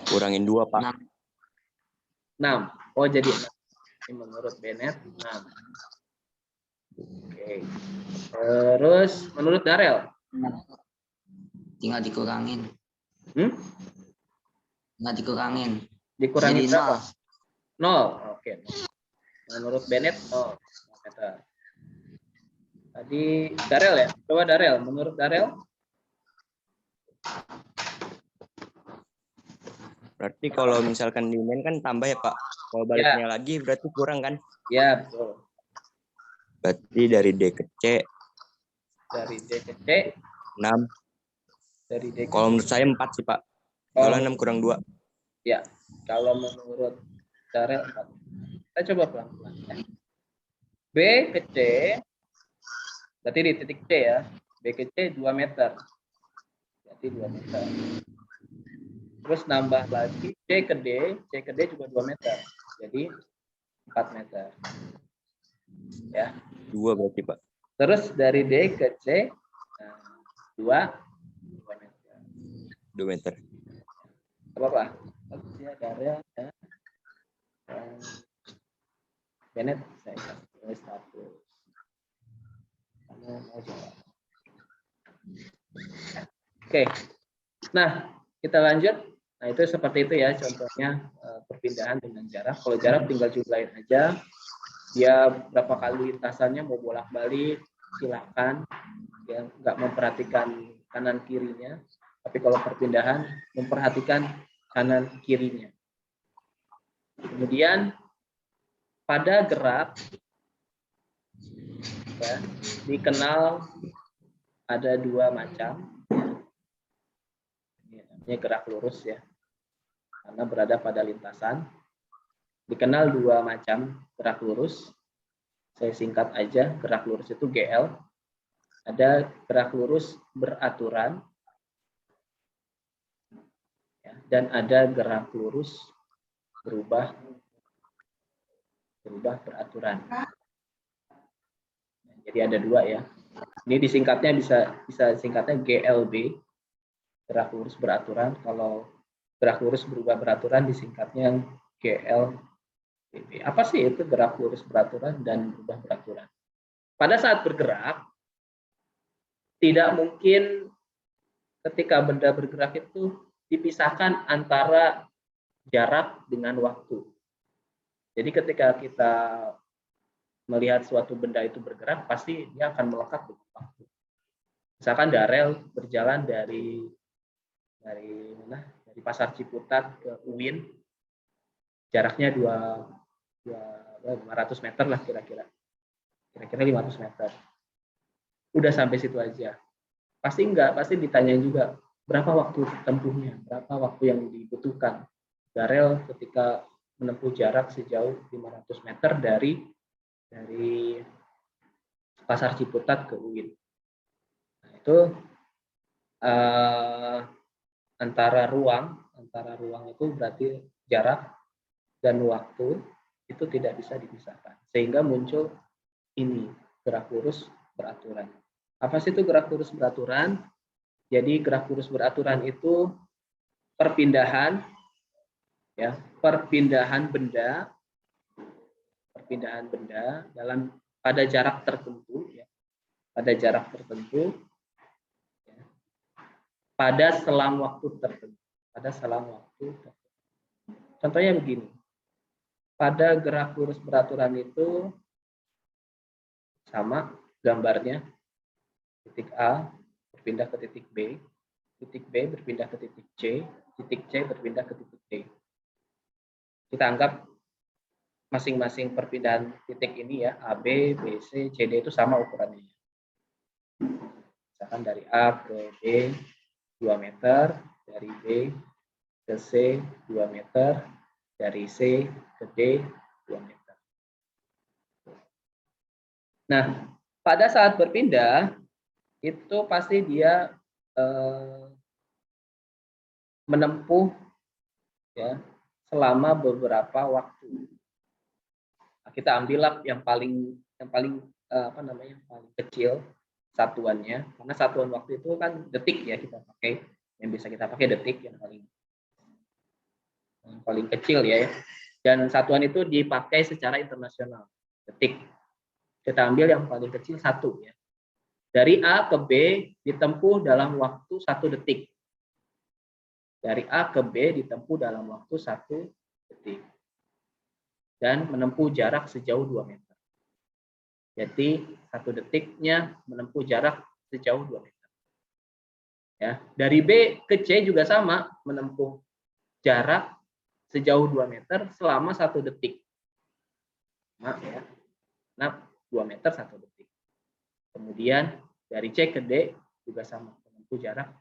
kurangin 2 Pak. 6. Oh jadi 6. Ini menurut Bennett 6. Oke. Terus menurut Darel? Tinggal dikurangin. Dikurangin jadi berapa? 0. Oke. Menurut Bennett 0 meter. Tadi Darel ya? Coba Darel. Menurut Darel? Berarti kalau misalkan di main kan tambah ya Pak. Kalau baliknya lagi berarti kurang kan? Ya, betul. Berarti dari D ke C. Dari D ke C 6. Dari D ke kalau menurut saya 4 sih Pak. Kalau 6 kurang 2. Ya, kalau menurut Darel 4. Kita coba pelan-pelan ya. B ke C, berarti di titik C ya. B ke C 2 meter. Berarti 2 meter. Terus nambah lagi C ke D juga 2 meter. Jadi 4 meter. Ya. 2 berarti Pak. Terus dari D ke C 2 meter. 2 meter. Apa-apa? Ya, Darel ya. Bennett saya tulis status. Oke. Nah, kita lanjut. Nah, itu seperti itu ya contohnya perpindahan dengan jarak. Kalau jarak tinggal jumlahin aja. Dia berapa kali lintasannya mau bolak-balik, silakan. Ya, nggak memperhatikan kanan kirinya. Tapi kalau perpindahan memperhatikan kanan kirinya. Kemudian pada gerak ya, dikenal ada 2 macam. Ini namanya gerak lurus ya, karena berada pada lintasan. Dikenal 2 macam gerak lurus. Saya singkat aja, gerak lurus itu GL. Ada gerak lurus beraturan, ya, dan ada gerak lurus berubah beraturan. Jadi ada dua ya. Ini disingkatnya bisa singkatnya GLB, gerak lurus beraturan. Kalau gerak lurus berubah beraturan disingkatnya GLBB. Apa sih itu gerak lurus beraturan dan berubah beraturan? Pada saat bergerak, tidak mungkin ketika benda bergerak itu dipisahkan antara jarak dengan waktu. Jadi ketika kita melihat suatu benda itu bergerak, pasti dia akan melekat dengan waktu. Misalkan Darel berjalan dari Pasar Ciputat ke UIN, jaraknya 500 meter lah kira-kira 500 meter. Udah sampai situ aja. Pasti ditanyain juga berapa waktu tempuhnya, berapa waktu yang dibutuhkan Darel ketika menempuh jarak sejauh 500 meter dari Pasar Ciputat ke UIN. Nah, itu antara ruang itu berarti jarak dan waktu itu tidak bisa dipisahkan, sehingga muncul ini gerak lurus beraturan. Apa sih itu gerak lurus beraturan? Jadi gerak lurus beraturan itu perpindahan benda pada jarak tertentu, ya, pada selang waktu tertentu. Contohnya begini, pada gerak lurus beraturan itu sama gambarnya, titik A berpindah ke titik B berpindah ke titik C berpindah ke titik D. Kita anggap masing-masing perpindahan titik ini ya, A, B, B, C, C, D itu sama ukurannya. Misalkan dari A ke D 2 meter, dari B ke C 2 meter, dari C ke D 2 meter. Nah, pada saat berpindah, itu pasti dia menempuh ya selama beberapa waktu. Nah, kita ambillah yang paling paling kecil satuannya, karena satuan waktu itu kan detik ya kita pakai, yang bisa kita pakai detik yang paling kecil ya, dan satuan itu dipakai secara internasional, detik. Kita ambil yang paling kecil 1 ya. Dari A ke B ditempuh dalam waktu 1 detik. Dari A ke B ditempuh dalam waktu 1 detik. Dan menempuh jarak sejauh 2 meter. Jadi 1 detiknya menempuh jarak sejauh 2 meter. Ya, dari B ke C juga sama, menempuh jarak sejauh 2 meter selama 1 detik. Nah, ya. Nah, 2 meter 1 detik. Kemudian dari C ke D juga sama, menempuh jarak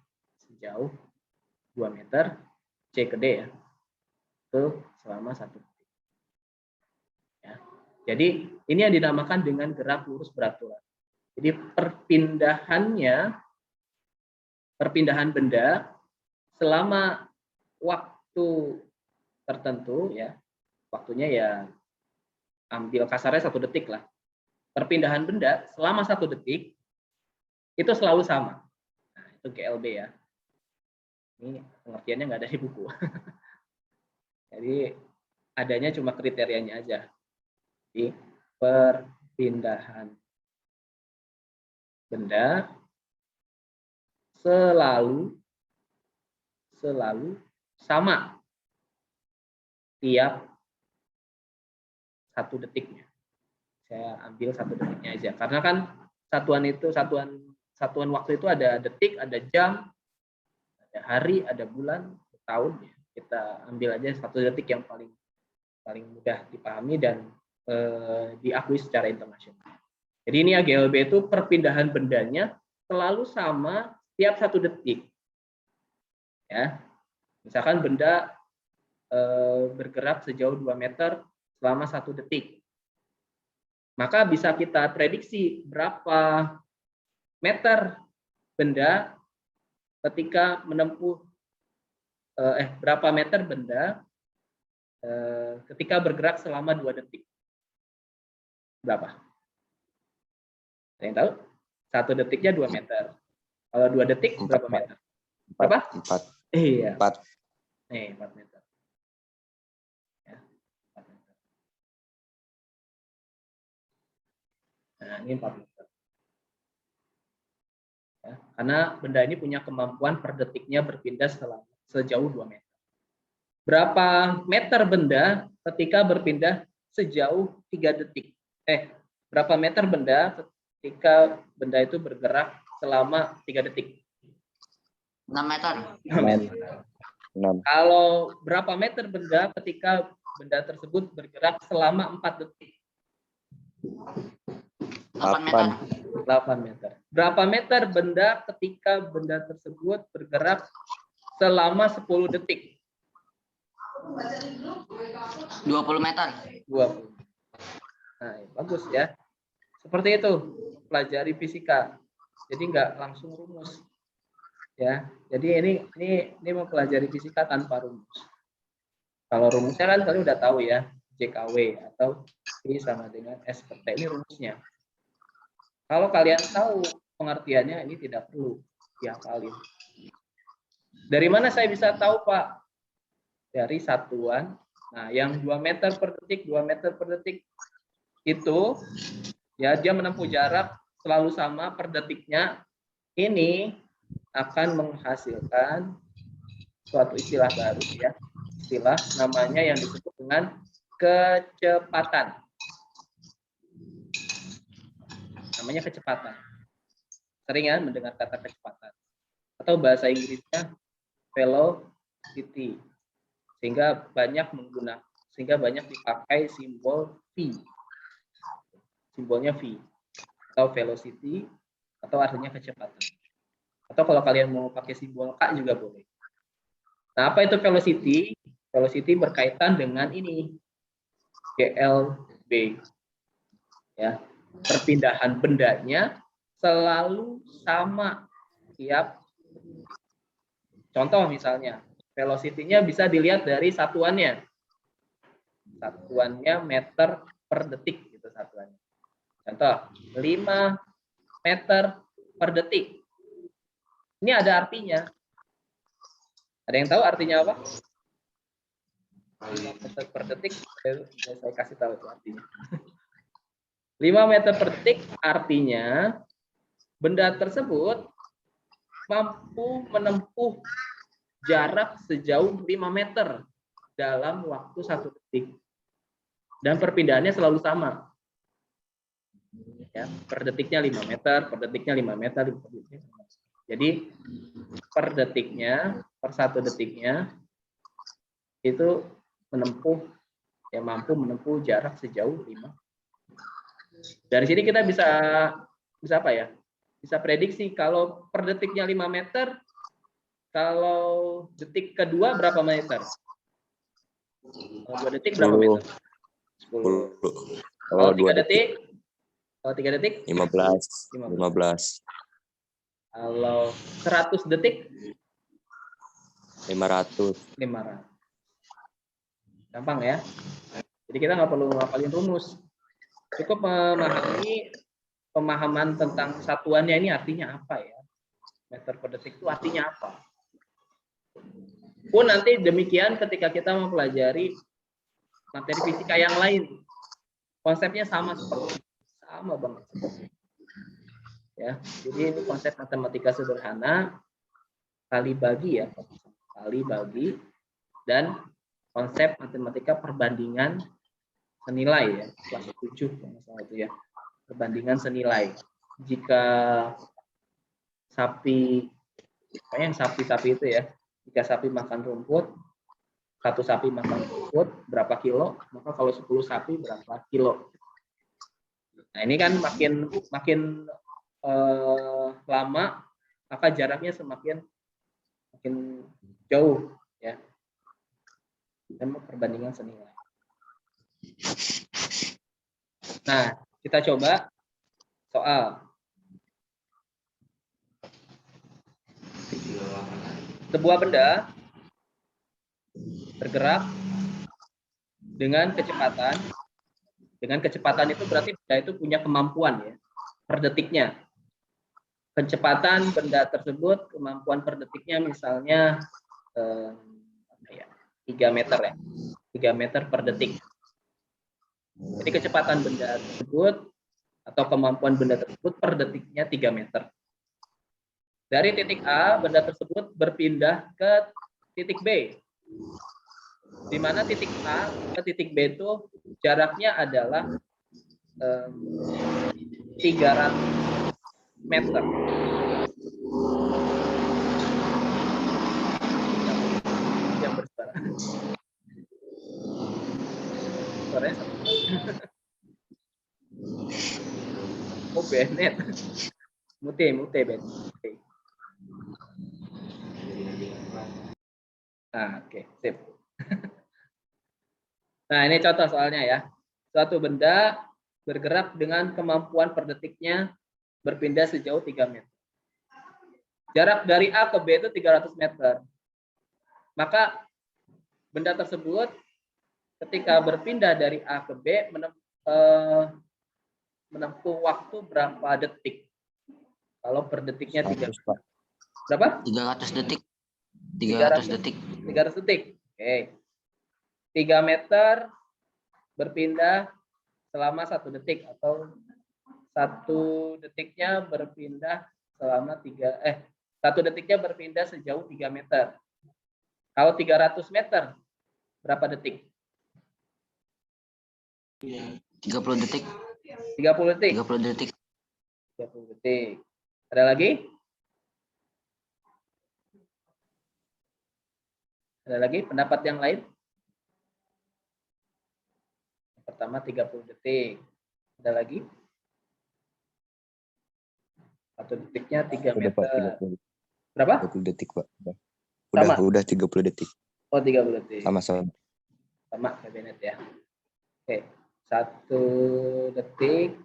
sejauh 2 meter, C ke D ya, itu selama 1 detik. Ya. Jadi ini yang dinamakan dengan gerak lurus beraturan. Jadi perpindahan benda selama waktu tertentu ya, waktunya ya ambil kasarnya 1 detik lah. Perpindahan benda selama 1 detik itu selalu sama. Nah, itu GLB ya. Ini pengertiannya nggak ada di buku. Jadi adanya cuma kriterianya aja. Di perpindahan benda selalu sama tiap 1 detiknya. Saya ambil 1 detiknya aja, karena kan satuan waktu itu ada detik, ada jam, ada hari, ada bulan, tahun. Kita ambil aja 1 detik yang paling mudah dipahami dan diakui secara internasional. Jadi ini ya, GLB itu perpindahan bendanya selalu sama tiap 1 detik. Ya, misalkan benda bergerak sejauh 2 meter selama 1 detik. Maka bisa kita prediksi berapa meter benda ketika menempuh berapa meter benda ketika bergerak selama 2 detik. Berapa? Ada yang tahu? 1 detiknya 2 meter. Kalau 2 detik berapa meter? Berapa? 4. Iya. 4. 4 meter. Ya, 4 meter. Nah, ini 4 meter. Ya, karena benda ini punya kemampuan per detiknya berpindah sejauh 2 meter. Berapa meter benda ketika berpindah sejauh 3 detik? Berapa meter benda ketika benda itu bergerak selama 3 detik? 6 meter. 6 meter. 6. Kalau berapa meter benda ketika benda tersebut bergerak selama 4 detik? 8 meter. 8 meter. Berapa meter benda ketika benda tersebut bergerak selama 10 detik? 20 meter. 20. Nah, bagus ya. Seperti itu pelajari fisika. Jadi nggak langsung rumus. Ya. Jadi ini mempelajari fisika tanpa rumus. Kalau rumusnya kan kalian udah tahu ya, JKW atau I sama dengan S per T, ini rumusnya. Kalau kalian tahu pengertiannya, ini tidak perlu dihafalin. Dari mana saya bisa tahu, Pak? Dari satuan. Nah, yang 2 meter per detik, 2 meter per detik itu ya dia menempuh jarak selalu sama per detiknya. Ini akan menghasilkan suatu istilah baru ya. Istilah namanya yang disebut dengan kecepatan. Namanya kecepatan. Sering ya mendengar kata kecepatan. Atau bahasa Inggrisnya velocity. Sehingga banyak dipakai simbol V. Simbolnya V. Atau velocity atau artinya kecepatan. Atau kalau kalian mau pakai simbol K juga boleh. Nah, apa itu velocity? Velocity berkaitan dengan ini. GLB. Ya. Perpindahan bendanya selalu sama tiap. Contoh misalnya, velocity-nya bisa dilihat dari satuannya. Satuannya meter per detik gitu satuannya. Contoh, 5 meter per detik. Ini ada artinya. Ada yang tahu artinya apa? 5 meter per detik, saya kasih tahu itu artinya. 5 meter per detik artinya benda tersebut mampu menempuh jarak sejauh 5 meter dalam waktu 1 detik. Dan perpindahannya selalu sama. Ya, per detiknya 5 meter, per detiknya 5 meter. Jadi per detiknya, per 1 detiknya itu mampu menempuh jarak sejauh 5. Dari sini kita bisa apa ya? Bisa prediksi kalau per detiknya 5 meter, kalau detik kedua berapa meter? Kalau 2 detik berapa meter? 10. Kalau 3 detik? Kalau 3 detik? 15. Kalau 100 detik? 500. Gampang ya. Jadi kita nggak perlu ngapalin rumus. Cukup memahami pemahaman tentang satuannya ini artinya apa ya. Meter per detik itu artinya apa. Pun nanti demikian ketika kita mempelajari materi fisika yang lain. Konsepnya sama banget. Ya, jadi ini konsep matematika sederhana kali bagi ya. Kali bagi dan konsep matematika perbandingan senilai ya, kelas 7 masalah itu ya. Perbandingan senilai. Jika sapi itu ya, jika sapi makan rumput, 1 sapi makan rumput berapa kilo, maka kalau 10 sapi berapa kilo. Nah, ini kan makin lama maka jaraknya semakin jauh ya. Dan perbandingan senilai. Nah, Kita coba soal. Sebuah benda bergerak dengan kecepatan. Dengan kecepatan itu berarti benda itu punya kemampuan ya per detiknya. Kecepatan benda tersebut, kemampuan per detiknya misalnya 3 meter ya. 3 meter per detik. Jadi kecepatan benda tersebut atau kemampuan benda tersebut per detiknya 3 meter. Dari titik A, benda tersebut berpindah ke titik B. Di mana titik A ke titik B itu jaraknya adalah 300 meter. Yang bersuara. Suaranya sama. Oh, Bennett. Mute, Bennett. Nah, oke, sip. Nah, ini contoh soalnya ya. Suatu benda bergerak dengan kemampuan per detiknya berpindah sejauh 3 meter. Jarak dari A ke B itu 300 meter. Maka benda tersebut ketika berpindah dari A ke B menempuh waktu berapa detik? Kalau per detiknya 3 Pak. berapa? 300 detik. 300 detik. 300 detik. Oke. 3 meter berpindah selama 1 detik atau 1 detiknya berpindah selama 1 detiknya berpindah sejauh 3 meter. Kalau 300 meter berapa detik? 30 detik. 30 detik. 30 detik. 30 detik. Ada lagi? Ada lagi pendapat yang lain? Pertama 30 detik. Ada lagi? 1 detiknya 3 Udah, meter. Pak, 30. Berapa? 30 detik, Pak. Sama? Udah 30 detik. Oh, 30 detik. Sama-sama. Sama kayak Bennett ya. Oke. 1 detik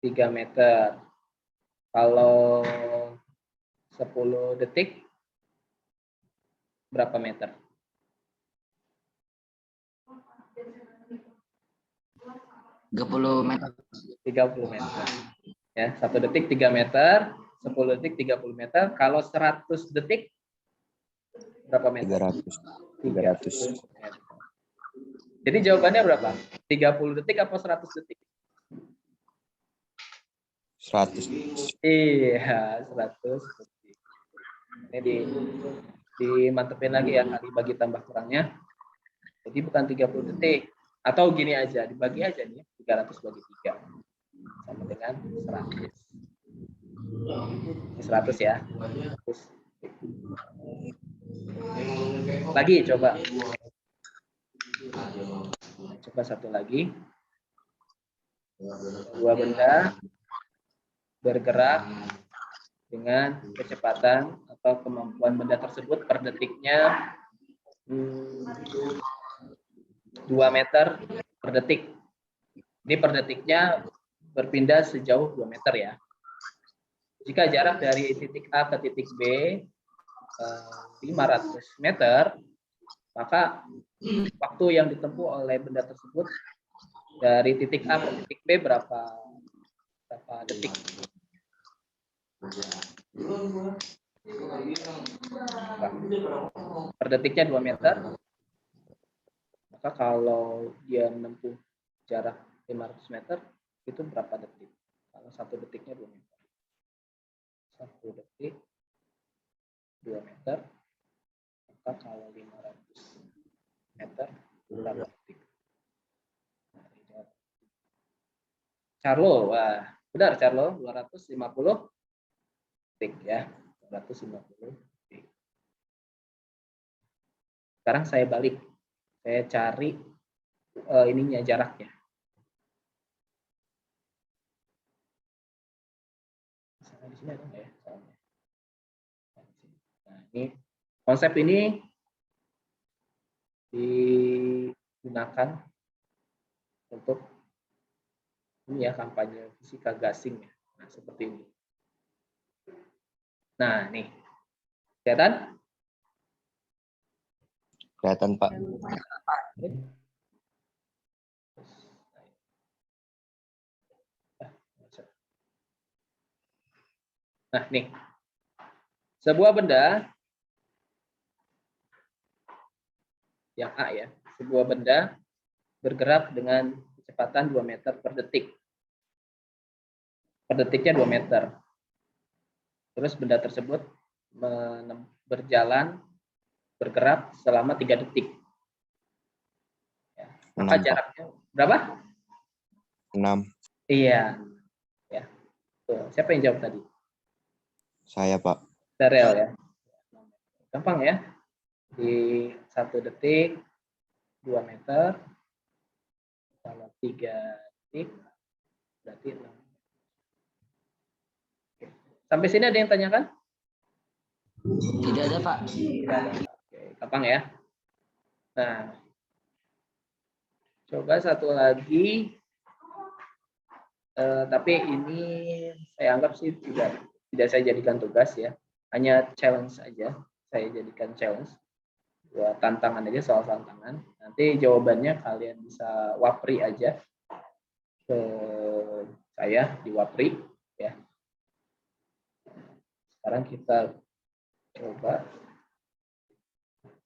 3 meter. Kalau 10 detik berapa meter? 30 meter. 30 meter. Ya, 1 detik 3 meter, 10 detik 30 meter. Kalau 100 detik berapa meter? 300. Jadi jawabannya berapa? 30 detik apa 100 detik? 100. Iya, 100 detik. Ini dimantepin lagi ya, kali bagi tambah kurangnya. Jadi bukan 30 detik. Atau gini aja, dibagi aja nih, 300 bagi 3. Sama dengan 100. Ini 100 ya. 100. Lagi coba. Coba satu lagi. Dua benda bergerak dengan kecepatan atau kemampuan benda tersebut per detiknya 2 meter per detik. Ini per detiknya berpindah sejauh 2 meter ya. Jika jarak dari titik A ke titik B 500 meter, maka waktu yang ditempuh oleh benda tersebut dari titik A ke titik B berapa detik? Per detiknya 2 meter. Maka kalau dia menempuh jarak 500 meter, itu berapa detik? Kalau 1 detiknya 2 meter. 1 detik 2 meter. Maka kalau 500 meter berapa detik? Carlo, wah, benar Carlo, 250 detik ya. 250 detik. Sekarang saya balik. Saya cari ininya jaraknya. Di sini ada nggak ya? Nah, ini konsep ini digunakan untuk ini ya kampanye fisika gasing ya. Nah, seperti ini. Nah, nih. Kelihatan? Kelihatan, Pak. Nah, nih. Sebuah benda yang A ya. Sebuah benda bergerak dengan kecepatan 2 meter per detik. Per detiknya 2 meter. Terus benda tersebut bergerak selama 3 detik. Ya. Maka 6, Pak. jaraknya berapa? 6. Iya. Ya. Tuh, siapa yang jawab tadi? Saya, Pak. Darel ya. Gampang ya. Di 1 detik 2 meter. Kalau 3 detik berarti 6. Oke. Sampai sini ada yang tanyakan? Tidak ada, Pak. Tidak ada. Oke, gampang ya. Nah, coba satu lagi. Tapi ini saya anggap sih tidak saya jadikan tugas ya. Hanya challenge saja. Saya jadikan challenge. Buat tantangan aja, soal tantangan. Nanti jawabannya kalian bisa wapri aja ke saya di wapri ya. Sekarang kita coba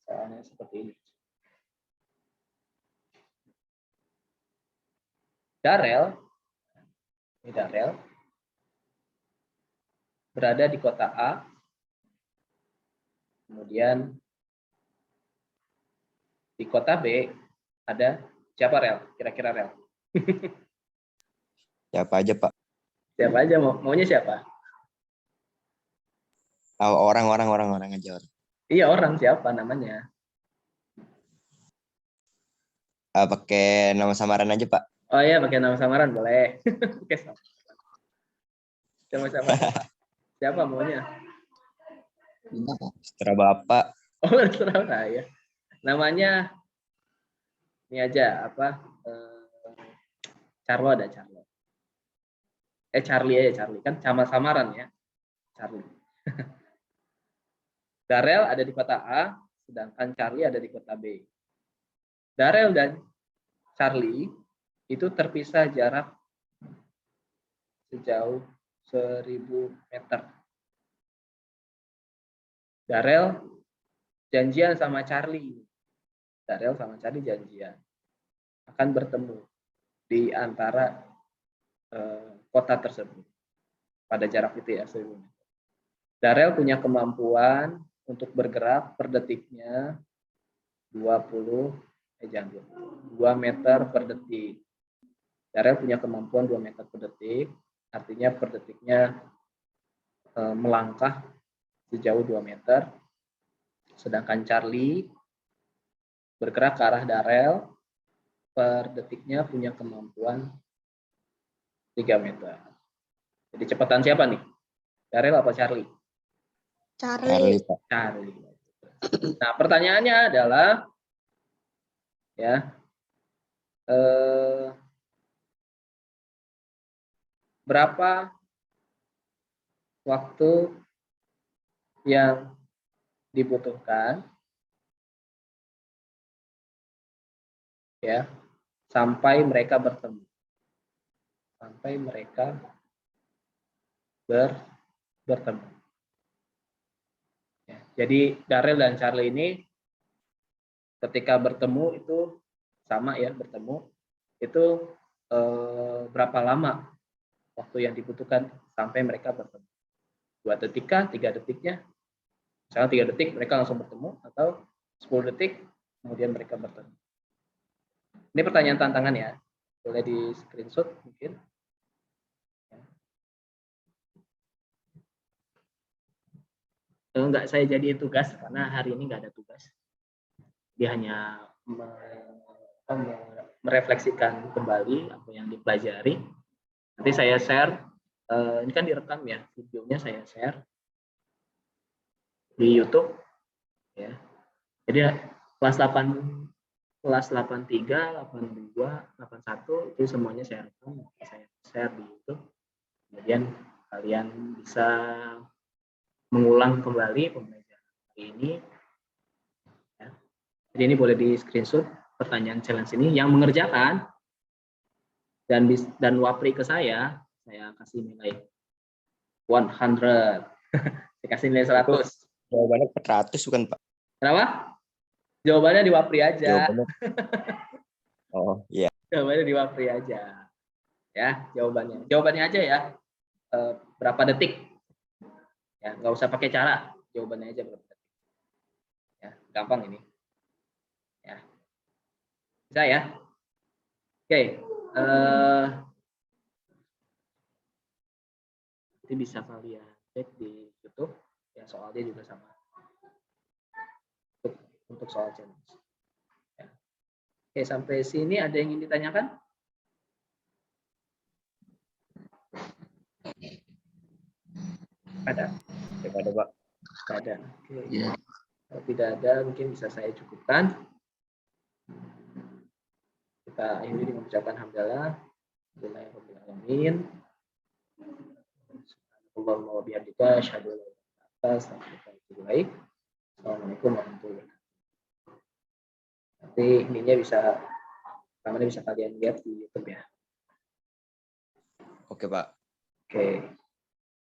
soalnya seperti ini. Darel, ini Darel berada di kota A, kemudian di kota B ada siapa Rel? Kira-kira Rel? Siapa aja, Pak? Siapa aja, maunya siapa? Oh, orang aja. Iya, orang siapa namanya? Pakai nama samaran aja, Pak. Oh iya, pakai nama samaran boleh. Oke, sama-sama. Siapa maunya? Setelah Bapak. Oh, terserah saya. Namanya ini aja apa? Charlo ada Charlo. Charlie aja Charlie, kan sama samaran ya. Charlie. Darel ada di kota A, sedangkan Charlie ada di kota B. Darel dan Charlie itu terpisah jarak sejauh 1000 meter. Darel janjian sama Charlie. Darel sama Charlie janjian akan bertemu di antara kota tersebut pada jarak itu ya 1000 meter. Darel punya kemampuan untuk bergerak per detiknya 2 meter per detik. Darel punya kemampuan 2 meter per detik, artinya per detiknya melangkah sejauh 2 meter. Sedangkan Charlie bergerak ke arah Darel per detiknya punya kemampuan 3 meter. Jadi cepatan siapa nih? Darel apa Charlie? Charlie, Pak. Charlie. Nah, pertanyaannya adalah ya berapa waktu yang dibutuhkan ya sampai mereka bertemu, sampai mereka bertemu. Ya, jadi Darel dan Charlie ini ketika bertemu itu sama ya, bertemu itu berapa lama waktu yang dibutuhkan sampai mereka bertemu? 2 detik kah? 3 detiknya? Misalnya 3 detik mereka langsung bertemu, atau 10 detik kemudian mereka bertemu. Ini pertanyaan tantangan ya, boleh di screenshot mungkin. Enggak saya jadi tugas karena hari ini nggak ada tugas. Dia hanya merefleksikan kembali apa yang dipelajari. Nanti saya share, ini kan direkam ya, videonya saya share di YouTube ya. Jadi kelas 83, 82, 81 itu semuanya saya rekam, saya share di YouTube. Kemudian kalian bisa mengulang kembali pembelajaran hari ini. Ya. Jadi ini boleh di screenshot pertanyaan challenge ini. Yang mengerjakan dan wapri ke saya kasih nilai 100. Saya kasih nilai 100. Jawabannya 400 bukan Pak? Kenapa? Jawabannya di wapri aja. Jawabannya. Oh iya. Jawabannya di wapri aja. Ya, jawabannya aja ya. Berapa detik? Ya, nggak usah pakai cara. Jawabannya aja berapa detik. Ya, gampang ini. Ya. Bisa ya? Oke. Nanti bisa kalian cek di YouTube. Ya, soalnya juga sama. Untuk soal challenge. Ya. Oke, sampai sini ada yang ingin ditanyakan? Ada? Ada Pak. Ada. Oke. Ya. Kalau tidak ada, mungkin bisa saya cukupkan. Kita akhiri dengan ucapan hamdalah. Alhamdulillahirobbilalamin. Allahumma wa bihamdika asyhadu an la ilaha illa anta astaghfiruka wa atubu ilaik. Assalamualaikum warahmatullahi wabarakatuh. Nanti ininya rekamannya bisa kalian lihat di YouTube ya. Oke Pak. Oke.